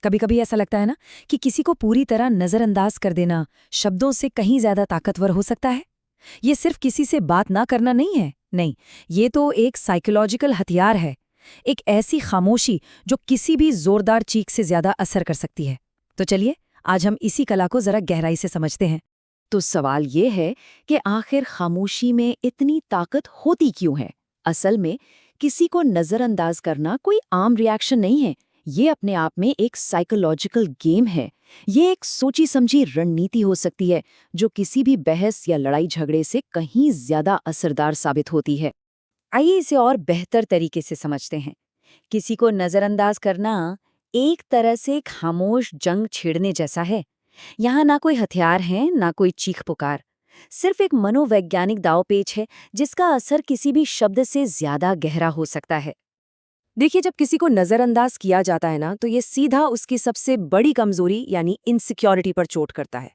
कभी कभी ऐसा लगता है ना कि किसी को पूरी तरह नजरअंदाज कर देना शब्दों से कहीं ज्यादा ताकतवर हो सकता है। ये सिर्फ किसी से बात ना करना नहीं है, नहीं, ये तो एक साइकोलॉजिकल हथियार है। एक ऐसी खामोशी जो किसी भी जोरदार चीख से ज्यादा असर कर सकती है। तो चलिए आज हम इसी कला को जरा गहराई से समझते हैं। तो सवाल ये है कि आखिर खामोशी में इतनी ताकत होती क्यों है? असल में किसी को नजरअंदाज करना कोई आम रिएक्शन नहीं है। ये अपने आप में एक साइकोलॉजिकल गेम है। ये एक सोची समझी रणनीति हो सकती है जो किसी भी बहस या लड़ाई झगड़े से कहीं ज्यादा असरदार साबित होती है। आइए इसे और बेहतर तरीके से समझते हैं। किसी को नजरअंदाज करना एक तरह से खामोश जंग छेड़ने जैसा है। यहाँ ना कोई हथियार है, ना कोई चीख पुकार, सिर्फ एक मनोवैज्ञानिक दांवपेच है जिसका असर किसी भी शब्द से ज्यादा गहरा हो सकता है। देखिए, जब किसी को नजरअंदाज किया जाता है ना, तो ये सीधा उसकी सबसे बड़ी कमजोरी यानी इनसिक्योरिटी पर चोट करता है।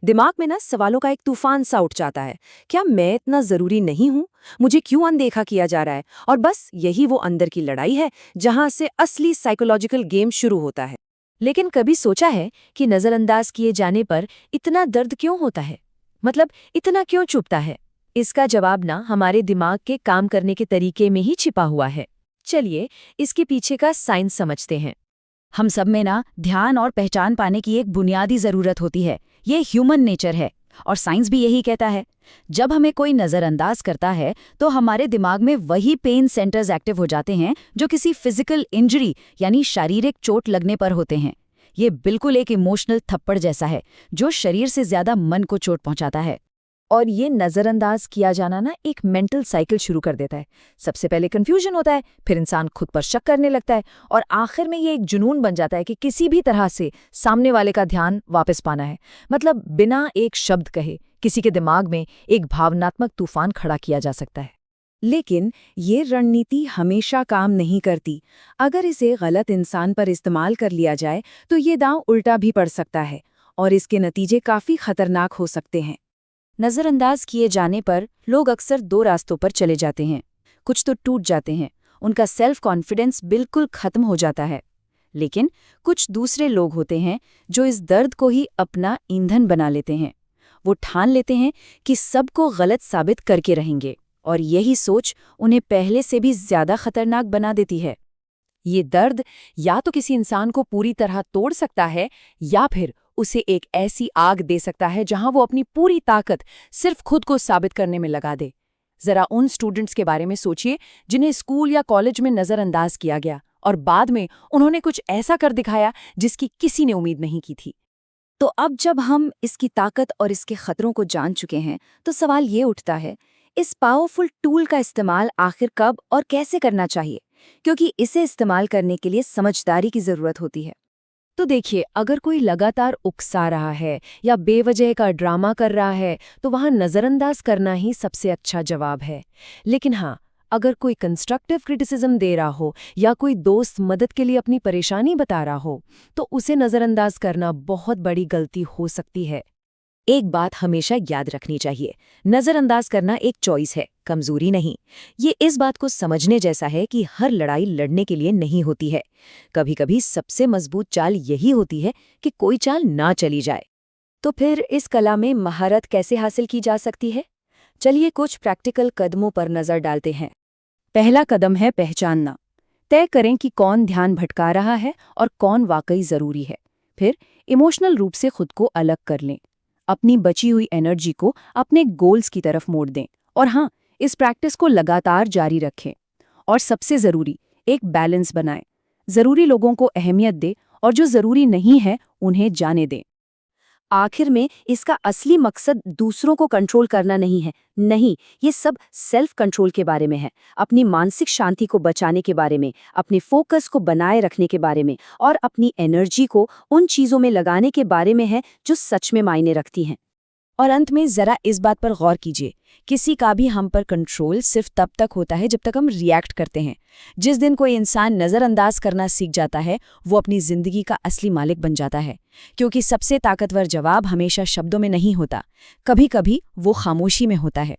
दिमाग में ना सवालों का एक तूफान सा उठ जाता है। क्या मैं इतना जरूरी नहीं हूं? मुझे क्यों अनदेखा किया जा रहा है? और बस यही वो अंदर की लड़ाई है जहां से असली साइकोलॉजिकल गेम शुरू होता है। लेकिन कभी सोचा है कि नजरअंदाज किए जाने पर इतना दर्द क्यों होता है? मतलब इतना क्यों चुभता है? इसका जवाब ना हमारे दिमाग के काम करने के तरीके में ही छिपा हुआ है। चलिए इसके पीछे का साइंस समझते हैं। हम सब में ना ध्यान और पहचान पाने की एक बुनियादी जरूरत होती है। ये ह्यूमन नेचर है और साइंस भी यही कहता है। जब हमें कोई नजरअंदाज करता है तो हमारे दिमाग में वही पेन सेंटर्स एक्टिव हो जाते हैं जो किसी फिजिकल इंजरी यानी शारीरिक चोट लगने पर होते हैं। ये बिल्कुल एक इमोशनल थप्पड़ जैसा है जो शरीर से ज्यादा मन को चोट पहुंचाता है। और ये नजरअंदाज किया जाना ना एक मेंटल साइकिल शुरू कर देता है। सबसे पहले कंफ्यूजन होता है, फिर इंसान खुद पर शक करने लगता है और आखिर में ये एक जुनून बन जाता है कि किसी भी तरह से सामने वाले का ध्यान वापस पाना है। मतलब बिना एक शब्द कहे किसी के दिमाग में एक भावनात्मक तूफान खड़ा किया जा सकता है। लेकिन ये रणनीति हमेशा काम नहीं करती। अगर इसे गलत इंसान पर इस्तेमाल कर लिया जाए तो ये दांव उल्टा भी पड़ सकता है और इसके नतीजे काफी खतरनाक हो सकते हैं। नजरअंदाज किए जाने पर लोग अक्सर दो रास्तों पर चले जाते हैं। कुछ तो टूट जाते हैं, उनका सेल्फ कॉन्फिडेंस बिल्कुल खत्म हो जाता है। लेकिन कुछ दूसरे लोग होते हैं जो इस दर्द को ही अपना ईंधन बना लेते हैं। वो ठान लेते हैं कि सबको गलत साबित करके रहेंगे और यही सोच उन्हें पहले से भी ज्यादा खतरनाक बना देती है। ये दर्द या तो किसी इंसान को पूरी तरह तोड़ सकता है या फिर उसे एक ऐसी आग दे सकता है जहां वो अपनी पूरी ताकत सिर्फ खुद को साबित करने में लगा दे। जरा उन स्टूडेंट्स के बारे में सोचिए जिन्हें स्कूल या कॉलेज में नजरअंदाज किया गया और बाद में उन्होंने कुछ ऐसा कर दिखाया जिसकी किसी ने उम्मीद नहीं की थी। तो अब जब हम इसकी ताकत और इसके खतरों को जान चुके हैं तो सवाल ये उठता है, इस पावरफुल टूल का इस्तेमाल आखिर कब और कैसे करना चाहिए? क्योंकि इसे इस्तेमाल करने के लिए समझदारी की जरूरत होती है। तो देखिए, अगर कोई लगातार उकसा रहा है या बेवजह का ड्रामा कर रहा है तो वहां नजरअंदाज करना ही सबसे अच्छा जवाब है। लेकिन हाँ, अगर कोई कंस्ट्रक्टिव क्रिटिसिज्म दे रहा हो या कोई दोस्त मदद के लिए अपनी परेशानी बता रहा हो तो उसे नजरअंदाज करना बहुत बड़ी गलती हो सकती है। एक बात हमेशा याद रखनी चाहिए, नजरअंदाज करना एक चॉइस है, कमजोरी नहीं। ये इस बात को समझने जैसा है कि हर लड़ाई लड़ने के लिए नहीं होती है। कभी कभी सबसे मजबूत चाल यही होती है कि कोई चाल ना चली जाए। तो फिर इस कला में महारत कैसे हासिल की जा सकती है? चलिए कुछ प्रैक्टिकल कदमों पर नजर डालते हैं। पहला कदम है पहचानना। तय करें कि कौन ध्यान भटका रहा है और कौन वाकई जरूरी है। फिर इमोशनल रूप से खुद को अलग कर लें। अपनी बची हुई एनर्जी को अपने गोल्स की तरफ मोड़ दें और हाँ, इस प्रैक्टिस को लगातार जारी रखें। और सबसे ज़रूरी, एक बैलेंस बनाएं। ज़रूरी लोगों को अहमियत दें और जो ज़रूरी नहीं है उन्हें जाने दें। आखिर में इसका असली मकसद दूसरों को कंट्रोल करना नहीं है। नहीं, ये सब सेल्फ कंट्रोल के बारे में है, अपनी मानसिक शांति को बचाने के बारे में, अपने फोकस को बनाए रखने के बारे में और अपनी एनर्जी को उन चीज़ों में लगाने के बारे में है जो सच में मायने रखती हैं। और अंत में जरा इस बात पर गौर कीजिए, किसी का भी हम पर कंट्रोल सिर्फ तब तक होता है जब तक हम रिएक्ट करते हैं। जिस दिन कोई इंसान नजरअंदाज करना सीख जाता है वो अपनी जिंदगी का असली मालिक बन जाता है। क्योंकि सबसे ताकतवर जवाब हमेशा शब्दों में नहीं होता, कभी कभी वो खामोशी में होता है।